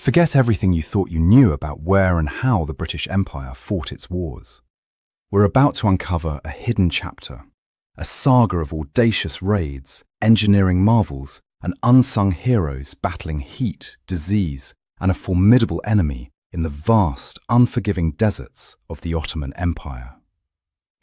Forget everything you thought you knew about where and how the British Empire fought its wars. We're about to uncover a hidden chapter, a saga of audacious raids, engineering marvels, and unsung heroes battling heat, disease, and a formidable enemy in the vast, unforgiving deserts of the Ottoman Empire.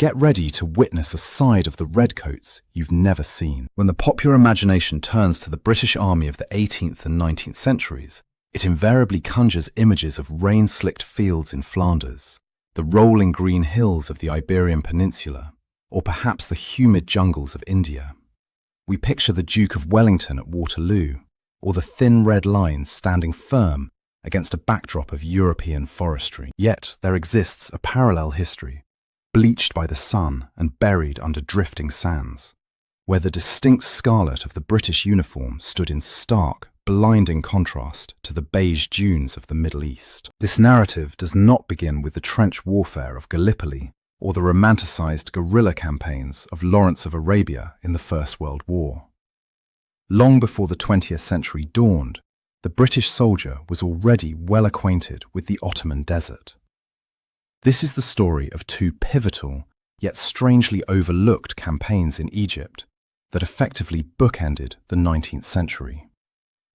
Get ready to witness a side of the Redcoats you've never seen. When the popular imagination turns to the British Army of the 18th and 19th centuries, it invariably conjures images of rain-slicked fields in Flanders, the rolling green hills of the Iberian Peninsula, or perhaps the humid jungles of India. We picture the Duke of Wellington at Waterloo, or the thin red lines standing firm against a backdrop of European forestry. Yet there exists a parallel history, bleached by the sun and buried under drifting sands, where the distinct scarlet of the British uniform stood in stark, blinding contrast to the beige dunes of the Middle East. This narrative does not begin with the trench warfare of Gallipoli or the romanticized guerrilla campaigns of Lawrence of Arabia in the First World War. Long before the 20th century dawned, the British soldier was already well acquainted with the Ottoman desert. This is the story of two pivotal, yet strangely overlooked campaigns in Egypt that effectively bookended the 19th century: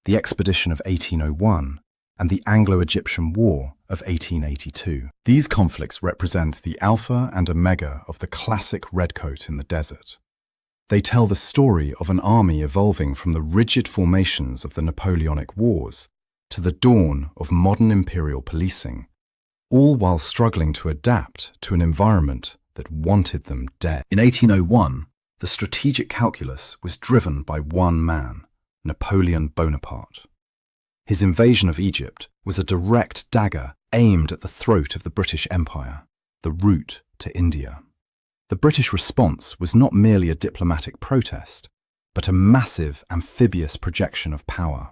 the expedition of 1801 and the Anglo-Egyptian War of 1882. These conflicts represent the alpha and omega of the classic redcoat in the desert. They tell the story of an army evolving from the rigid formations of the Napoleonic Wars to the dawn of modern imperial policing, all while struggling to adapt to an environment that wanted them dead. In 1801, the strategic calculus was driven by one man, Napoleon Bonaparte. His invasion of Egypt was a direct dagger aimed at the throat of the British Empire, the route to India. The British response was not merely a diplomatic protest, but a massive amphibious projection of power.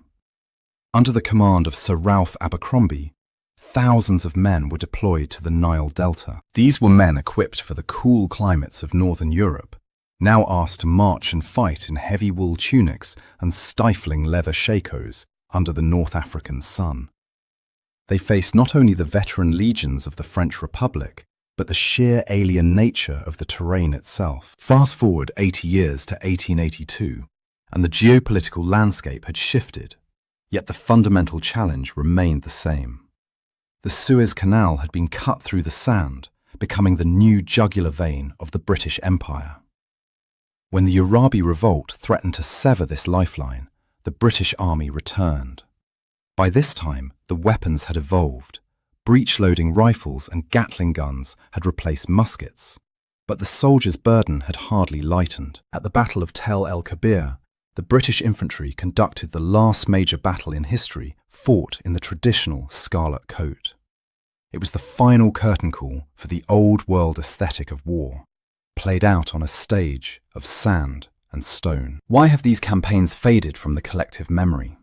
Under the command of Sir Ralph Abercrombie, thousands of men were deployed to the Nile Delta. These were men equipped for the cool climates of Northern Europe, now asked to march and fight in heavy wool tunics and stifling leather shakos under the North African sun. They faced not only the veteran legions of the French Republic, but the sheer alien nature of the terrain itself. Fast forward 80 years to 1882, and the geopolitical landscape had shifted, yet the fundamental challenge remained the same. The Suez Canal had been cut through the sand, becoming the new jugular vein of the British Empire. When the Urabi Revolt threatened to sever this lifeline, the British Army returned. By this time, the weapons had evolved. Breech-loading rifles and Gatling guns had replaced muskets. But the soldiers' burden had hardly lightened. At the Battle of Tel el-Kebir, the British infantry conducted the last major battle in history fought in the traditional scarlet coat. It was the final curtain call for the old-world aesthetic of war, played out on a stage of sand and stone. Why have these campaigns faded from the collective memory?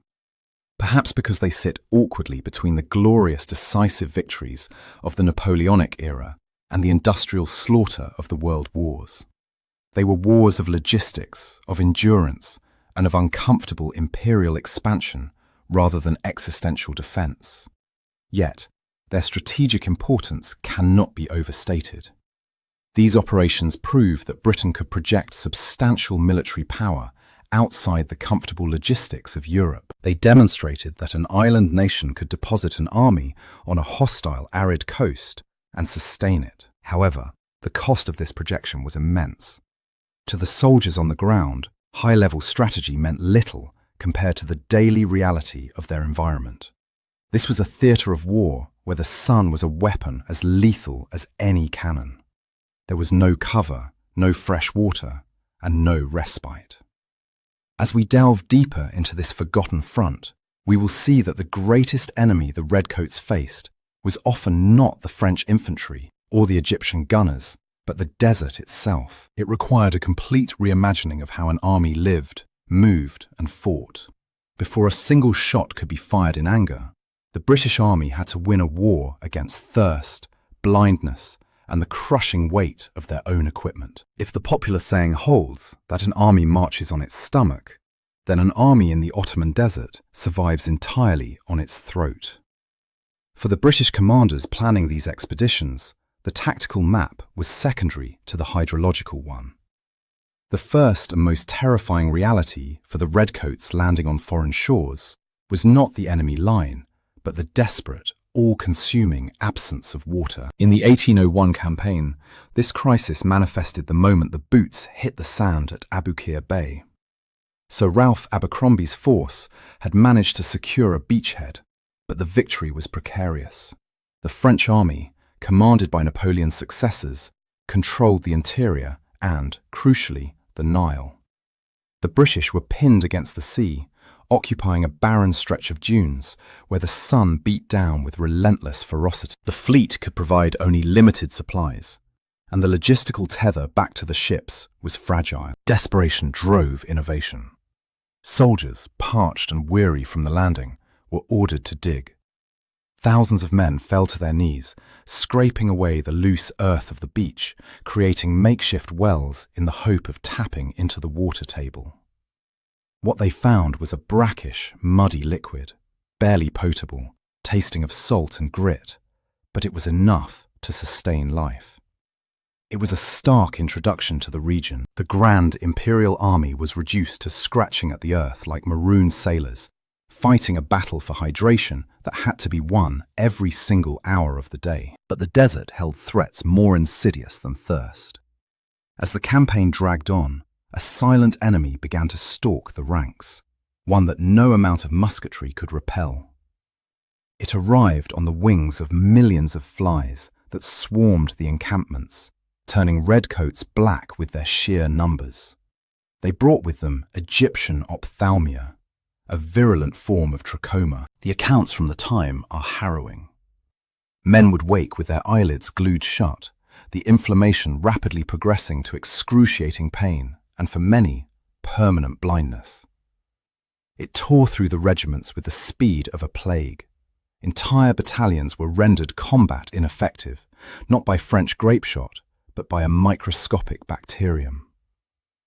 Perhaps because they sit awkwardly between the glorious decisive victories of the Napoleonic era and the industrial slaughter of the world wars. They were wars of logistics, of endurance, and of uncomfortable imperial expansion rather than existential defense. Yet, their strategic importance cannot be overstated. These operations prove that Britain could project substantial military power outside the comfortable logistics of Europe. They demonstrated that an island nation could deposit an army on a hostile, arid coast and sustain it. However, the cost of this projection was immense. To the soldiers on the ground, high-level strategy meant little compared to the daily reality of their environment. This was a theatre of war where the sun was a weapon as lethal as any cannon. There was no cover, no fresh water, and no respite. As we delve deeper into this forgotten front, we will see that the greatest enemy the Redcoats faced was often not the French infantry or the Egyptian gunners, but the desert itself. It required a complete reimagining of how an army lived, moved, and fought. Before a single shot could be fired in anger, the British Army had to win a war against thirst, blindness, and the crushing weight of their own equipment. If the popular saying holds that an army marches on its stomach, then an army in the Ottoman desert survives entirely on its throat. For the British commanders planning these expeditions, the tactical map was secondary to the hydrological one. The first and most terrifying reality for the Redcoats landing on foreign shores was not the enemy line, but the desperate, all-consuming absence of water. In the 1801 campaign, this crisis manifested the moment the boots hit the sand at Aboukir Bay. Sir Ralph Abercrombie's force had managed to secure a beachhead, but the victory was precarious. The French army, commanded by Napoleon's successors, controlled the interior and, crucially, the Nile. The British were pinned against the sea, occupying a barren stretch of dunes where the sun beat down with relentless ferocity. The fleet could provide only limited supplies, and the logistical tether back to the ships was fragile. Desperation drove innovation. Soldiers, parched and weary from the landing, were ordered to dig. Thousands of men fell to their knees, scraping away the loose earth of the beach, creating makeshift wells in the hope of tapping into the water table. What they found was a brackish, muddy liquid, barely potable, tasting of salt and grit, but it was enough to sustain life. It was a stark introduction to the region. The Grand Imperial Army was reduced to scratching at the earth like marooned sailors, fighting a battle for hydration that had to be won every single hour of the day. But the desert held threats more insidious than thirst. As the campaign dragged on, a silent enemy began to stalk the ranks, one that no amount of musketry could repel. It arrived on the wings of millions of flies that swarmed the encampments, turning redcoats black with their sheer numbers. They brought with them Egyptian ophthalmia, a virulent form of trachoma. The accounts from the time are harrowing. Men would wake with their eyelids glued shut, the inflammation rapidly progressing to excruciating pain, and for many, permanent blindness. It tore through the regiments with the speed of a plague. Entire battalions were rendered combat ineffective, not by French grapeshot, but by a microscopic bacterium.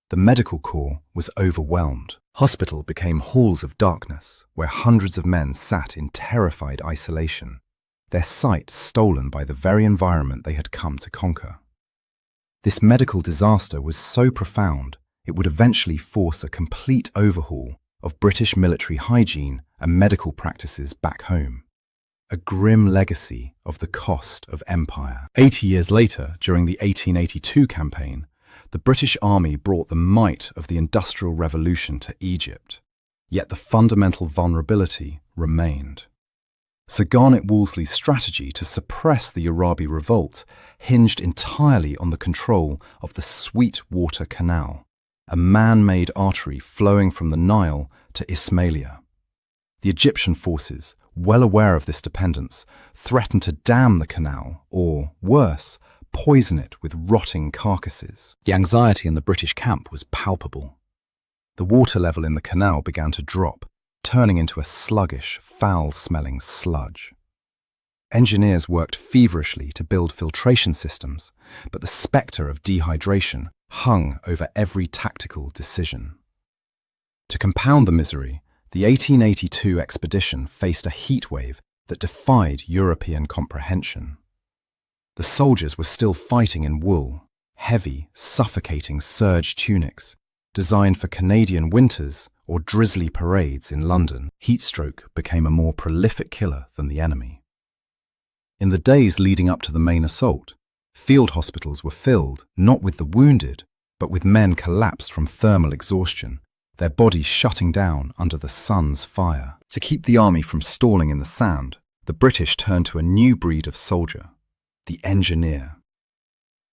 The medical corps was overwhelmed. Hospital became halls of darkness, where hundreds of men sat in terrified isolation, their sight stolen by the very environment they had come to conquer. This medical disaster was so profound, it would eventually force a complete overhaul of British military hygiene and medical practices back home. A grim legacy of the cost of empire. 80 years later, during the 1882 campaign, the British Army brought the might of the Industrial Revolution to Egypt, yet the fundamental vulnerability remained. Sir Garnet Wolseley's strategy to suppress the Arabi revolt hinged entirely on the control of the Sweetwater Canal, a man-made artery flowing from the Nile to Ismailia. The Egyptian forces, well aware of this dependence, threatened to dam the canal or, worse, poison it with rotting carcasses. The anxiety in the British camp was palpable. The water level in the canal began to drop, turning into a sluggish, foul-smelling sludge. Engineers worked feverishly to build filtration systems, but the spectre of dehydration hung over every tactical decision. To compound the misery, the 1882 expedition faced a heatwave that defied European comprehension. The soldiers were still fighting in wool, heavy, suffocating serge tunics, designed for Canadian winters or drizzly parades in London. Heatstroke became a more prolific killer than the enemy. In the days leading up to the main assault, field hospitals were filled not with the wounded, but with men collapsed from thermal exhaustion, their bodies shutting down under the sun's fire. To keep the army from stalling in the sand, the British turned to a new breed of soldier, the engineer.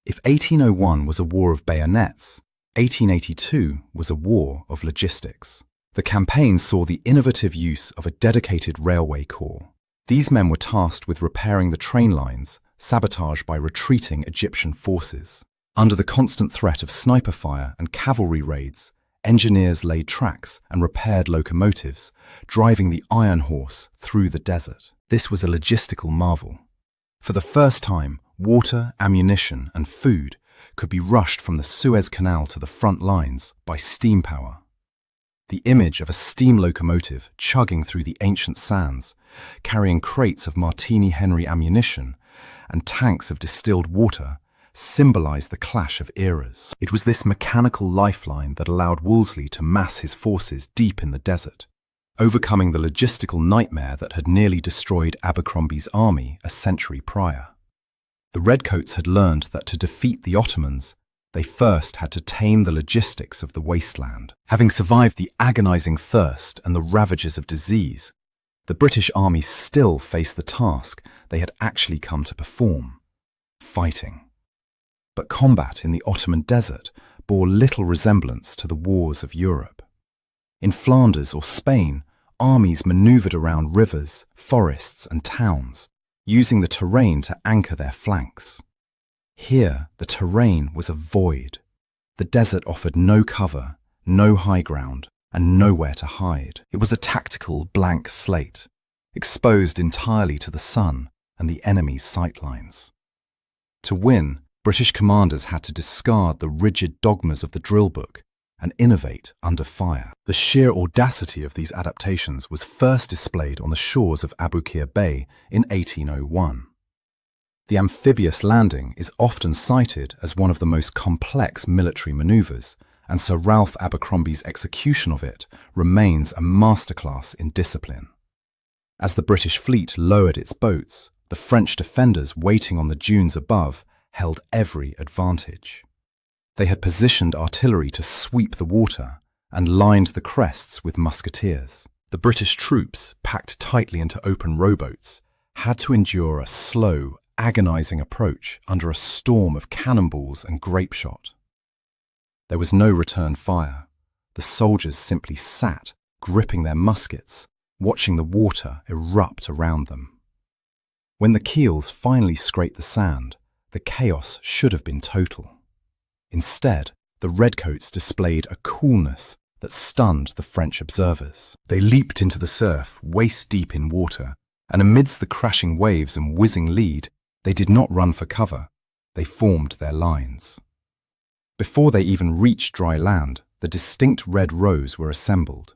If 1801 was a war of bayonets, 1882 was a war of logistics. The campaign saw the innovative use of a dedicated railway corps. These men were tasked with repairing the train lines sabotaged by retreating Egyptian forces. Under the constant threat of sniper fire and cavalry raids, engineers laid tracks and repaired locomotives, driving the iron horse through the desert. This was a logistical marvel. For the first time, water, ammunition, and food could be rushed from the Suez Canal to the front lines by steam power. The image of a steam locomotive chugging through the ancient sands, carrying crates of Martini Henry ammunition and tanks of distilled water, symbolized the clash of eras. It was this mechanical lifeline that allowed Wolseley to mass his forces deep in the desert, overcoming the logistical nightmare that had nearly destroyed Abercrombie's army a century prior. The Redcoats had learned that to defeat the Ottomans, they first had to tame the logistics of the wasteland. Having survived the agonizing thirst and the ravages of disease, the British army still faced the task they had actually come to perform: fighting. But combat in the Ottoman desert bore little resemblance to the wars of Europe. In Flanders or Spain, armies maneuvered around rivers, forests, and towns, using the terrain to anchor their flanks. Here, the terrain was a void. The desert offered no cover, no high ground, and nowhere to hide. It was a tactical blank slate, exposed entirely to the sun and the enemy's sightlines. To win, British commanders had to discard the rigid dogmas of the drill book and innovate under fire. The sheer audacity of these adaptations was first displayed on the shores of Aboukir Bay in 1801. The amphibious landing is often cited as one of the most complex military maneuvers, and Sir Ralph Abercrombie's execution of it remains a masterclass in discipline. As the British fleet lowered its boats, the French defenders waiting on the dunes above held every advantage. They had positioned artillery to sweep the water and lined the crests with musketeers. The British troops, packed tightly into open rowboats, had to endure a slow, agonizing approach under a storm of cannonballs and grape shot. There was no return fire. The soldiers simply sat, gripping their muskets, watching the water erupt around them. When the keels finally scraped the sand, the chaos should have been total. Instead, the Redcoats displayed a coolness that stunned the French observers. They leaped into the surf, waist-deep in water, and amidst the crashing waves and whizzing lead, they did not run for cover. They formed their lines. Before they even reached dry land, the distinct red rows were assembled.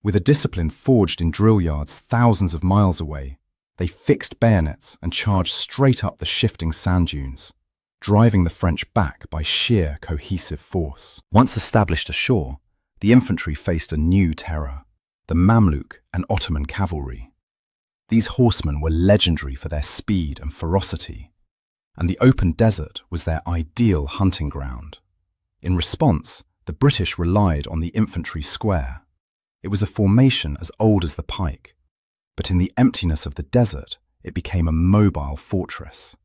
With a discipline forged in drill yards thousands of miles away, they fixed bayonets and charged straight up the shifting sand dunes, driving the French back by sheer cohesive force. Once established ashore, the infantry faced a new terror: the Mamluk and Ottoman cavalry. These horsemen were legendary for their speed and ferocity, and the open desert was their ideal hunting ground. In response, the British relied on the infantry square. It was a formation as old as the pike, but in the emptiness of the desert, it became a mobile fortress.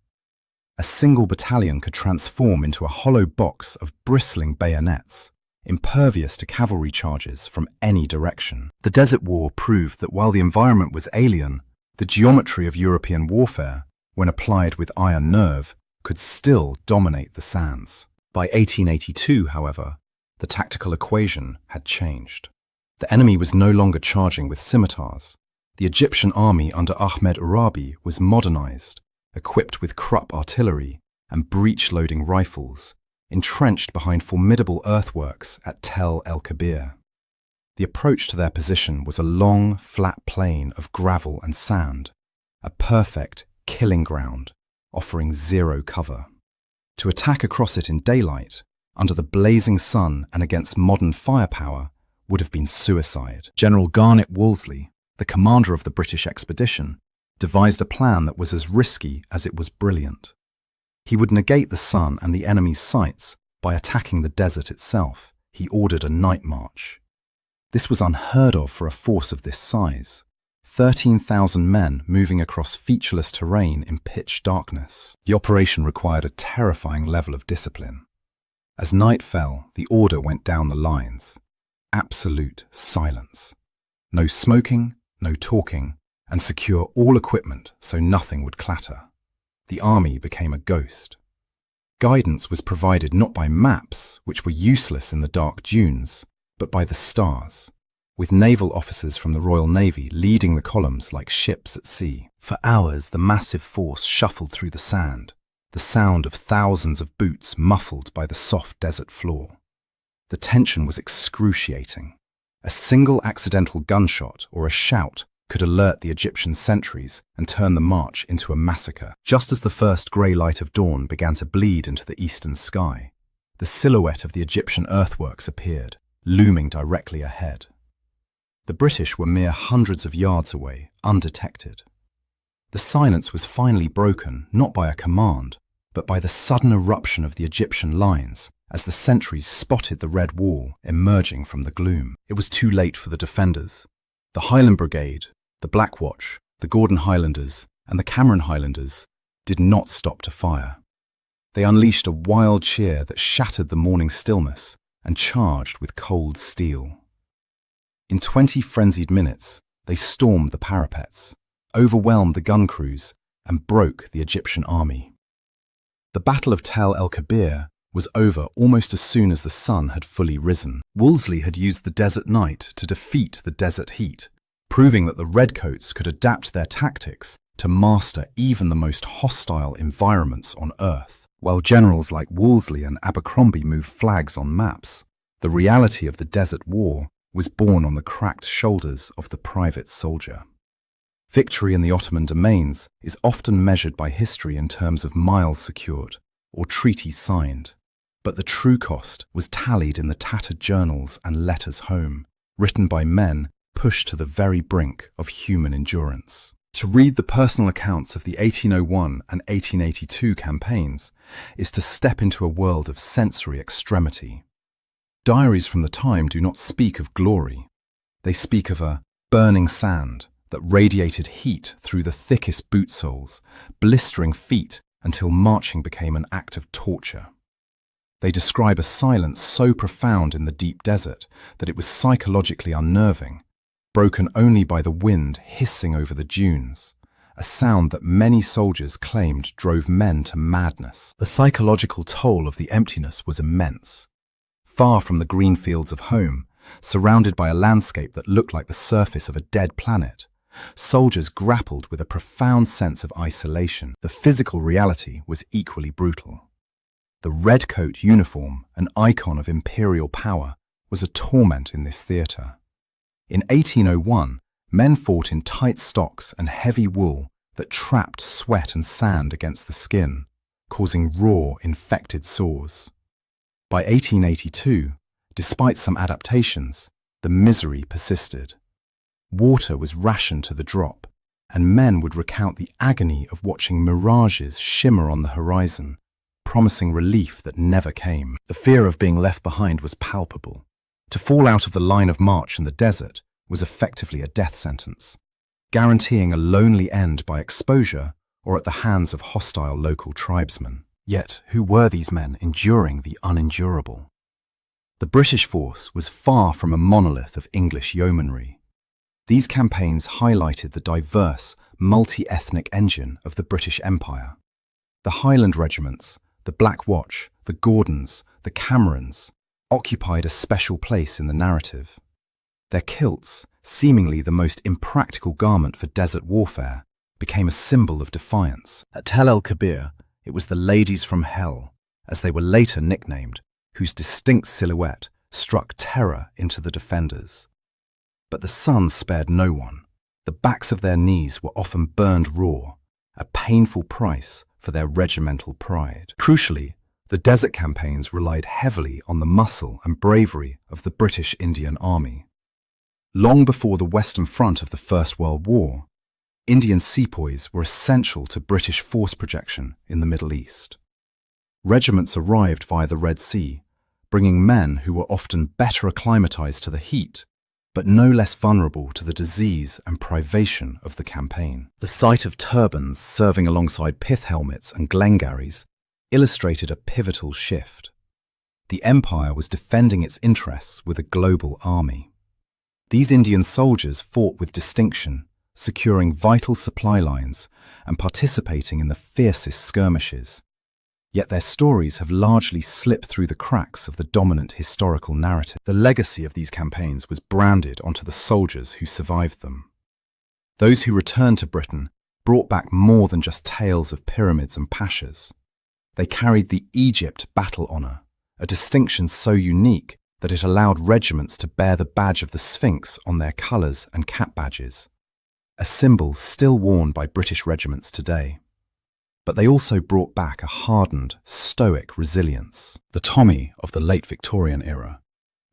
A single battalion could transform into a hollow box of bristling bayonets, impervious to cavalry charges from any direction. The Desert War proved that while the environment was alien, the geometry of European warfare, when applied with iron nerve, could still dominate the sands. By 1882, however, the tactical equation had changed. The enemy was no longer charging with scimitars. The Egyptian army under Ahmed Urabi was modernized, equipped with Krupp artillery and breech-loading rifles, entrenched behind formidable earthworks at Tel el-Kebir. The approach to their position was a long, flat plain of gravel and sand, a perfect killing ground, offering zero cover. To attack across it in daylight, under the blazing sun and against modern firepower, would have been suicide. General Garnet Wolseley, the commander of the British expedition, devised a plan that was as risky as it was brilliant. He would negate the sun and the enemy's sights by attacking the desert itself. He ordered a night march. This was unheard of for a force of this size. 13,000 men moving across featureless terrain in pitch darkness. The operation required a terrifying level of discipline. As night fell, the order went down the lines. Absolute silence. No smoking, no talking, and secure all equipment so nothing would clatter. The army became a ghost. Guidance was provided not by maps, which were useless in the dark dunes, but by the stars, with naval officers from the Royal Navy leading the columns like ships at sea. For hours, the massive force shuffled through the sand, the sound of thousands of boots muffled by the soft desert floor. The tension was excruciating. A single accidental gunshot or a shout could alert the Egyptian sentries and turn the march into a massacre. Just as the first grey light of dawn began to bleed into the eastern sky, the silhouette of the Egyptian earthworks appeared, looming directly ahead. The British were mere hundreds of yards away, undetected. The silence was finally broken not by a command, but by the sudden eruption of the Egyptian lines as the sentries spotted the red wall emerging from the gloom. It was too late for the defenders. The Highland Brigade, the Black Watch, the Gordon Highlanders, and the Cameron Highlanders did not stop to fire. They unleashed a wild cheer that shattered the morning stillness and charged with cold steel. In 20 frenzied minutes, they stormed the parapets, overwhelmed the gun crews, and broke the Egyptian army. The Battle of Tel el-Kebir was over almost as soon as the sun had fully risen. Wolseley had used the desert night to defeat the desert heat, proving that the Redcoats could adapt their tactics to master even the most hostile environments on Earth. While generals like Wolseley and Abercrombie moved flags on maps, the reality of the Desert War was born on the cracked shoulders of the private soldier. Victory in the Ottoman domains is often measured by history in terms of miles secured or treaties signed, but the true cost was tallied in the tattered journals and letters home, written by men pushed to the very brink of human endurance. To read the personal accounts of the 1801 and 1882 campaigns is to step into a world of sensory extremity. Diaries from the time do not speak of glory. They speak of a burning sand that radiated heat through the thickest boot soles, blistering feet until marching became an act of torture. They describe a silence so profound in the deep desert that it was psychologically unnerving, broken only by the wind hissing over the dunes, a sound that many soldiers claimed drove men to madness. The psychological toll of the emptiness was immense. Far from the green fields of home, surrounded by a landscape that looked like the surface of a dead planet, soldiers grappled with a profound sense of isolation. The physical reality was equally brutal. The redcoat uniform, an icon of imperial power, was a torment in this theatre. In 1801, men fought in tight stocks and heavy wool that trapped sweat and sand against the skin, causing raw, infected sores. By 1882, despite some adaptations, the misery persisted. Water was rationed to the drop, and men would recount the agony of watching mirages shimmer on the horizon, promising relief that never came. The fear of being left behind was palpable. To fall out of the line of march in the desert was effectively a death sentence, guaranteeing a lonely end by exposure or at the hands of hostile local tribesmen. Yet, who were these men enduring the unendurable? The British force was far from a monolith of English yeomanry. These campaigns highlighted the diverse, multi-ethnic engine of the British Empire. The Highland regiments, the Black Watch, the Gordons, the Camerons, occupied a special place in the narrative. Their kilts, seemingly the most impractical garment for desert warfare, became a symbol of defiance. At Tel el-Kebir, it was the ladies from hell, as they were later nicknamed, whose distinct silhouette struck terror into the defenders. But the sun spared no one. The backs of their knees were often burned raw, a painful price for their regimental pride. Crucially, the desert campaigns relied heavily on the muscle and bravery of the British Indian Army. Long before the Western Front of the First World War, Indian sepoys were essential to British force projection in the Middle East. Regiments arrived via the Red Sea, bringing men who were often better acclimatized to the heat, but no less vulnerable to the disease and privation of the campaign. The sight of turbans serving alongside pith helmets and Glengarries illustrated a pivotal shift. The empire was defending its interests with a global army. These Indian soldiers fought with distinction, securing vital supply lines and participating in the fiercest skirmishes. Yet their stories have largely slipped through the cracks of the dominant historical narrative. The legacy of these campaigns was branded onto the soldiers who survived them. Those who returned to Britain brought back more than just tales of pyramids and pashas. They carried the Egypt battle honour, a distinction so unique that it allowed regiments to bear the badge of the Sphinx on their colours and cap badges, a symbol still worn by British regiments today. But they also brought back a hardened, stoic resilience. The Tommy of the late Victorian era,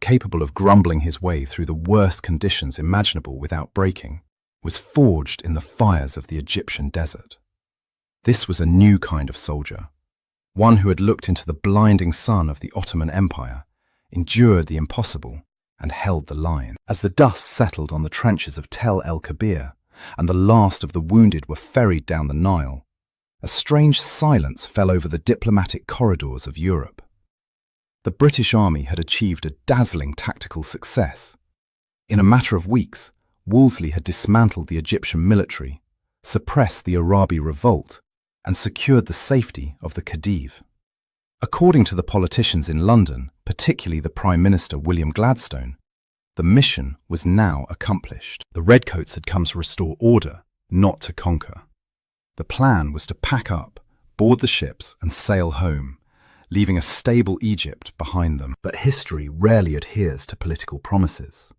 capable of grumbling his way through the worst conditions imaginable without breaking, was forged in the fires of the Egyptian desert. This was a new kind of soldier, one who had looked into the blinding sun of the Ottoman Empire, endured the impossible, and held the line. As the dust settled on the trenches of Tel el-Kebir, and the last of the wounded were ferried down the Nile, a strange silence fell over the diplomatic corridors of Europe. The British Army had achieved a dazzling tactical success. In a matter of weeks, Wolseley had dismantled the Egyptian military, suppressed the Arabi revolt, and secured the safety of the Khedive. According to the politicians in London, particularly the Prime Minister William Gladstone, the mission was now accomplished. The Redcoats had come to restore order, not to conquer. The plan was to pack up, board the ships, and sail home, leaving a stable Egypt behind them. But history rarely adheres to political promises.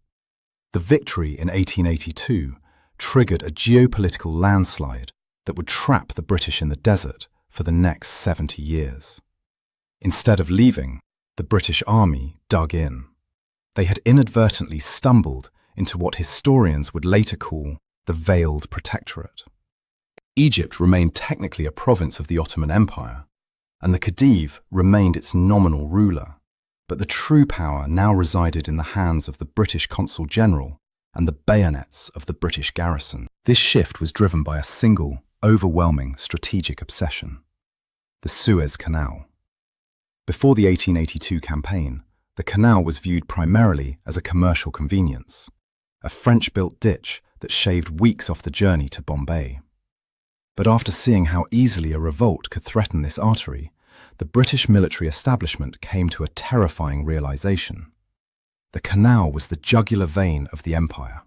The victory in 1882 triggered a geopolitical landslide that would trap the British in the desert for the next 70 years. Instead of leaving, the British Army dug in. They had inadvertently stumbled into what historians would later call the Veiled Protectorate. Egypt remained technically a province of the Ottoman Empire, and the Khedive remained its nominal ruler, but the true power now resided in the hands of the British Consul General and the bayonets of the British garrison. This shift was driven by a single, overwhelming strategic obsession: the Suez Canal. Before the 1882 campaign, the canal was viewed primarily as a commercial convenience, a French-built ditch that shaved weeks off the journey to Bombay. But after seeing how easily a revolt could threaten this artery, the British military establishment came to a terrifying realization. The canal was the jugular vein of the empire.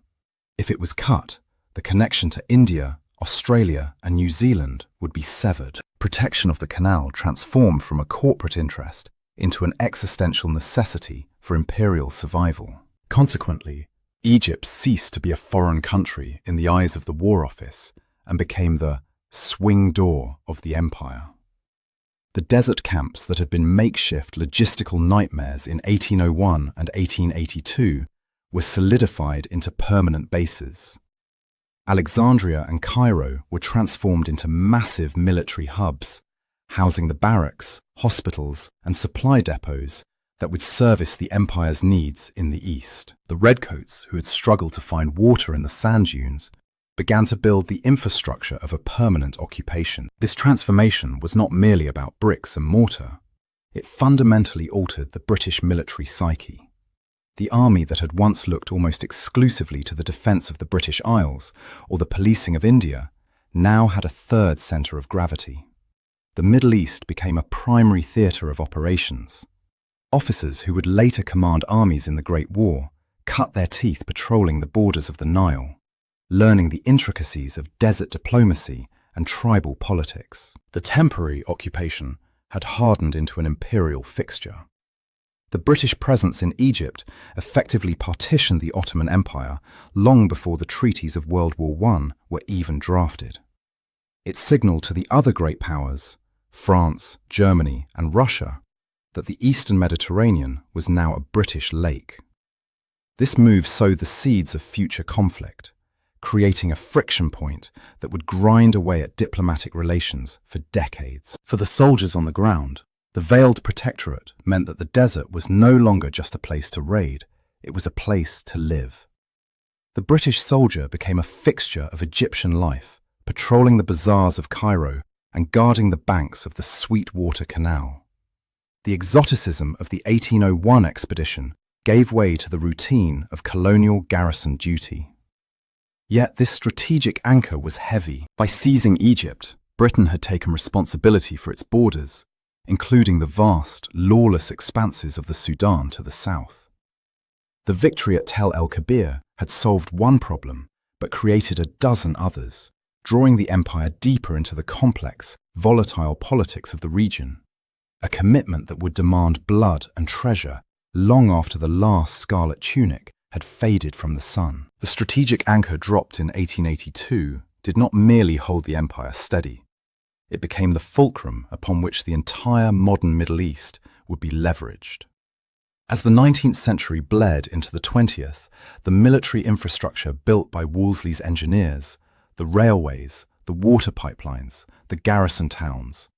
If it was cut, the connection to India, Australia, and New Zealand would be severed. Protection of the canal transformed from a corporate interest into an existential necessity for imperial survival. Consequently, Egypt ceased to be a foreign country in the eyes of the War Office and became the swing door of the empire. The desert camps that had been makeshift logistical nightmares in 1801 and 1882 were solidified into permanent bases. Alexandria and Cairo were transformed into massive military hubs, housing the barracks, hospitals, and supply depots that would service the empire's needs in the east. The Redcoats, who had struggled to find water in the sand dunes, began to build the infrastructure of a permanent occupation. This transformation was not merely about bricks and mortar. It fundamentally altered the British military psyche. The army that had once looked almost exclusively to the defence of the British Isles or the policing of India now had a third centre of gravity. The Middle East became a primary theatre of operations. Officers who would later command armies in the Great War cut their teeth patrolling the borders of the Nile, learning the intricacies of desert diplomacy and tribal politics. The temporary occupation had hardened into an imperial fixture. The British presence in Egypt effectively partitioned the Ottoman Empire long before the treaties of World War I were even drafted. It signalled to the other great powers, France, Germany, and Russia, that the Eastern Mediterranean was now a British lake. This move sowed the seeds of future conflict, creating a friction point that would grind away at diplomatic relations for decades. For the soldiers on the ground, the Veiled Protectorate meant that the desert was no longer just a place to raid, it was a place to live. The British soldier became a fixture of Egyptian life, patrolling the bazaars of Cairo and guarding the banks of the Sweetwater Canal. The exoticism of the 1801 expedition gave way to the routine of colonial garrison duty. Yet this strategic anchor was heavy. By seizing Egypt, Britain had taken responsibility for its borders, including the vast, lawless expanses of the Sudan to the south. The victory at Tel el-Kebir had solved one problem, but created a dozen others, drawing the empire deeper into the complex, volatile politics of the region. A commitment that would demand blood and treasure long after the last scarlet tunic had faded from the sun. The strategic anchor dropped in 1882 did not merely hold the empire steady. It became the fulcrum upon which the entire modern Middle East would be leveraged. As the 19th century bled into the 20th, the military infrastructure built by Wolseley's engineers, the railways, the water pipelines, the garrison towns,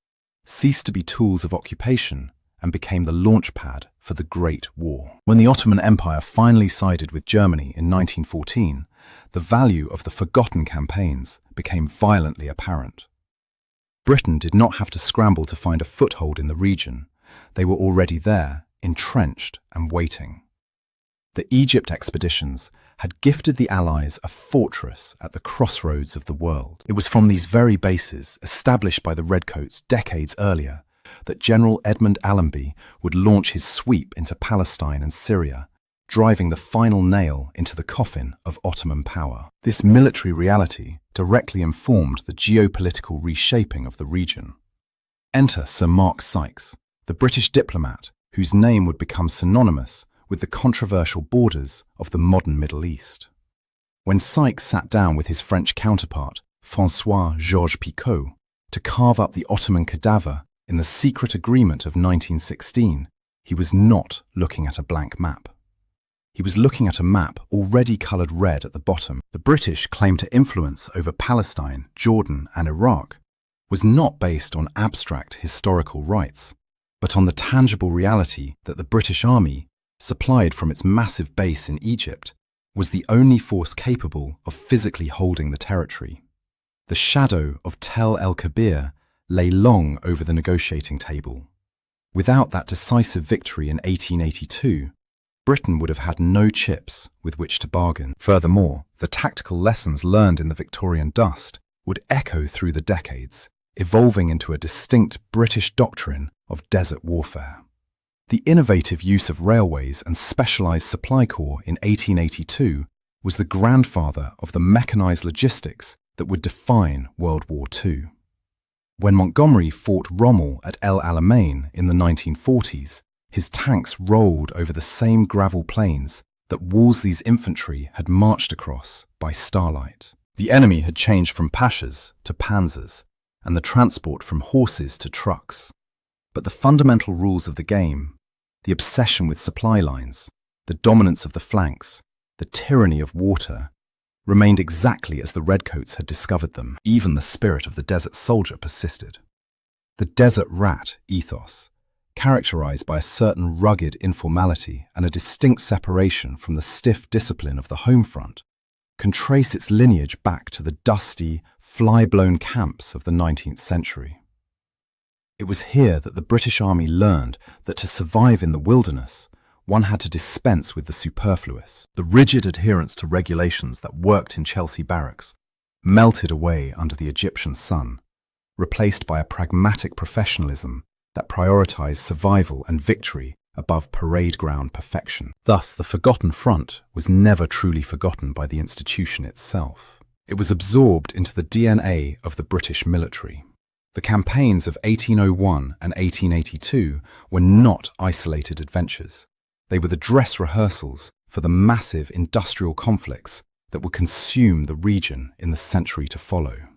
ceased to be tools of occupation and became the launchpad for the Great War. When the Ottoman Empire finally sided with Germany in 1914, the value of the forgotten campaigns became violently apparent. Britain did not have to scramble to find a foothold in the region. They were already there, entrenched and waiting. The Egypt expeditions had gifted the Allies a fortress at the crossroads of the world. It was from these very bases, established by the Redcoats decades earlier, that General Edmund Allenby would launch his sweep into Palestine and Syria, driving the final nail into the coffin of Ottoman power. This military reality directly informed the geopolitical reshaping of the region. Enter Sir Mark Sykes, the British diplomat whose name would become synonymous with the controversial borders of the modern Middle East. When Sykes sat down with his French counterpart, François-Georges Picot, to carve up the Ottoman cadaver in the secret agreement of 1916, he was not looking at a blank map. He was looking at a map already coloured red at the bottom. The British claim to influence over Palestine, Jordan and Iraq was not based on abstract historical rights, but on the tangible reality that the British Army, supplied from its massive base in Egypt, was the only force capable of physically holding the territory. The shadow of Tel el-Kebir lay long over the negotiating table. Without that decisive victory in 1882, Britain would have had no chips with which to bargain. Furthermore, the tactical lessons learned in the Victorian dust would echo through the decades, evolving into a distinct British doctrine of desert warfare. The innovative use of railways and specialised supply corps in 1882 was the grandfather of the mechanised logistics that would define World War II. When Montgomery fought Rommel at El Alamein in the 1940s, his tanks rolled over the same gravel plains that Wolseley's infantry had marched across by starlight. The enemy had changed from pashas to panzers, and the transport from horses to trucks. But the fundamental rules of the game, the obsession with supply lines, the dominance of the flanks, the tyranny of water, remained exactly as the Redcoats had discovered them. Even the spirit of the desert soldier persisted. The desert rat ethos, characterized by a certain rugged informality and a distinct separation from the stiff discipline of the home front, can trace its lineage back to the dusty, fly-blown camps of the 19th century. It was here that the British Army learned that to survive in the wilderness, one had to dispense with the superfluous. The rigid adherence to regulations that worked in Chelsea barracks melted away under the Egyptian sun, replaced by a pragmatic professionalism that prioritized survival and victory above parade ground perfection. Thus, the Forgotten Front was never truly forgotten by the institution itself. It was absorbed into the DNA of the British military. The campaigns of 1801 and 1882 were not isolated adventures. They were the dress rehearsals for the massive industrial conflicts that would consume the region in the century to follow.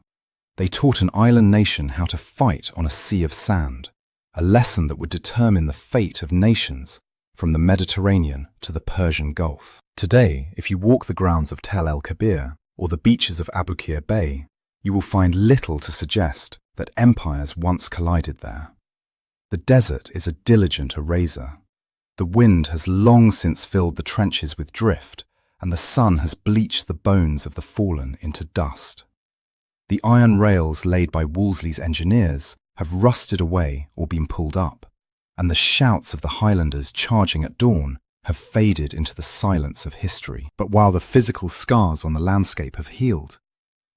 They taught an island nation how to fight on a sea of sand, a lesson that would determine the fate of nations from the Mediterranean to the Persian Gulf. Today, if you walk the grounds of Tel el-Kebir or the beaches of Abu Qir Bay, you will find little to suggest that empires once collided there. The desert is a diligent eraser. The wind has long since filled the trenches with drift, and the sun has bleached the bones of the fallen into dust. The iron rails laid by Wolseley's engineers have rusted away or been pulled up, and the shouts of the Highlanders charging at dawn have faded into the silence of history. But while the physical scars on the landscape have healed,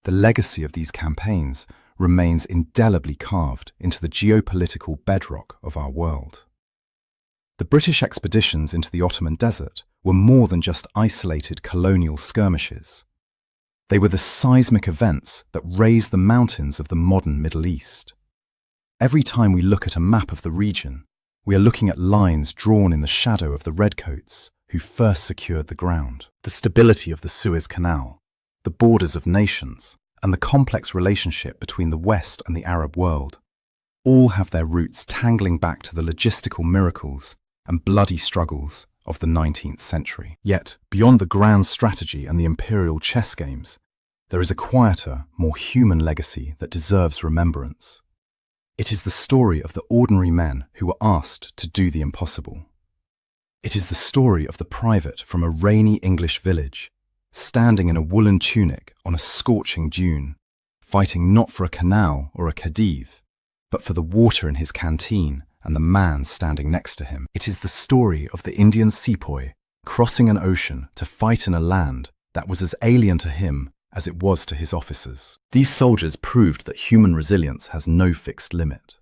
the legacy of these campaigns remains indelibly carved into the geopolitical bedrock of our world. The British expeditions into the Ottoman desert were more than just isolated colonial skirmishes. They were the seismic events that raised the mountains of the modern Middle East. Every time we look at a map of the region, We are looking at lines drawn in the shadow of the Redcoats, who first secured the ground. The stability of the Suez Canal, the borders of nations, and the complex relationship between the West and the Arab world all have their roots tangling back to the logistical miracles and bloody struggles of the 19th century. Yet, beyond the grand strategy and the imperial chess games, there is a quieter, more human legacy that deserves remembrance. It is the story of the ordinary men who were asked to do the impossible. It is the story of the private from a rainy English village, standing in a woolen tunic on a scorching dune, fighting not for a canal or a khedive, but for the water in his canteen and the man standing next to him. It is the story of the Indian sepoy crossing an ocean to fight in a land that was as alien to him as it was to his officers. These soldiers proved that human resilience has no fixed limit.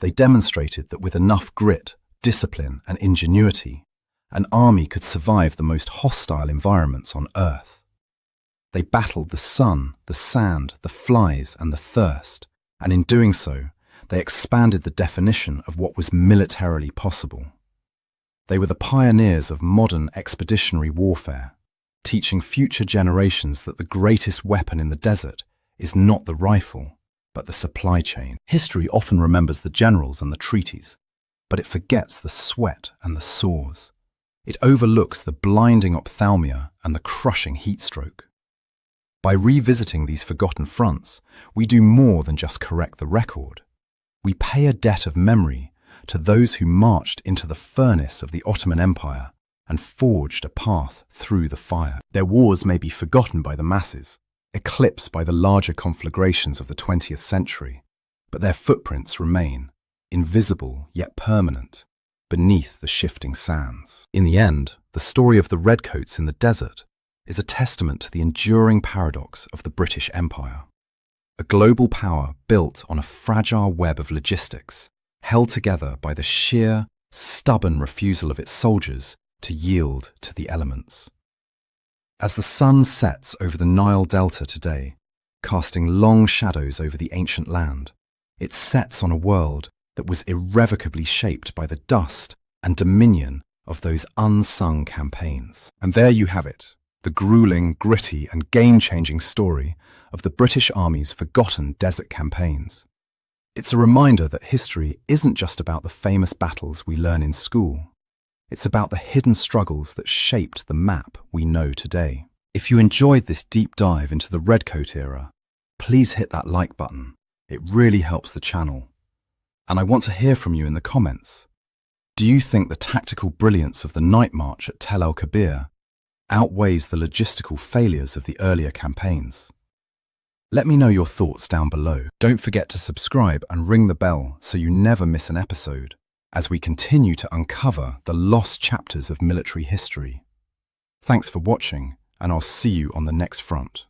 They demonstrated that with enough grit, discipline, and ingenuity, an army could survive the most hostile environments on Earth. They battled the sun, the sand, the flies, and the thirst, and in doing so, they expanded the definition of what was militarily possible. They were the pioneers of modern expeditionary warfare, teaching future generations that the greatest weapon in the desert is not the rifle, but the supply chain. History often remembers the generals and the treaties, but it forgets the sweat and the sores. It overlooks the blinding ophthalmia and the crushing heat stroke. By revisiting these forgotten fronts, we do more than just correct the record. We pay a debt of memory to those who marched into the furnace of the Ottoman Empire and forged a path through the fire. Their wars may be forgotten by the masses, eclipsed by the larger conflagrations of the 20th century, but their footprints remain, invisible yet permanent, beneath the shifting sands. In the end, the story of the Redcoats in the desert is a testament to the enduring paradox of the British Empire. A global power built on a fragile web of logistics, held together by the sheer, stubborn refusal of its soldiers to yield to the elements. As the sun sets over the Nile Delta today, casting long shadows over the ancient land, it sets on a world that was irrevocably shaped by the dust and dominion of those unsung campaigns. And there you have it, the grueling, gritty, and game-changing story of the British Army's forgotten desert campaigns. It's a reminder that history isn't just about the famous battles we learn in school. It's about the hidden struggles that shaped the map we know today. If you enjoyed this deep dive into the Redcoat era, please hit that like button. It really helps the channel. And I want to hear from you in the comments. Do you think the tactical brilliance of the night march at Tel el-Kebir outweighs the logistical failures of the earlier campaigns? Let me know your thoughts down below. Don't forget to subscribe and ring the bell so you never miss an episode as we continue to uncover the lost chapters of military history. Thanks for watching, and I'll see you on the next front.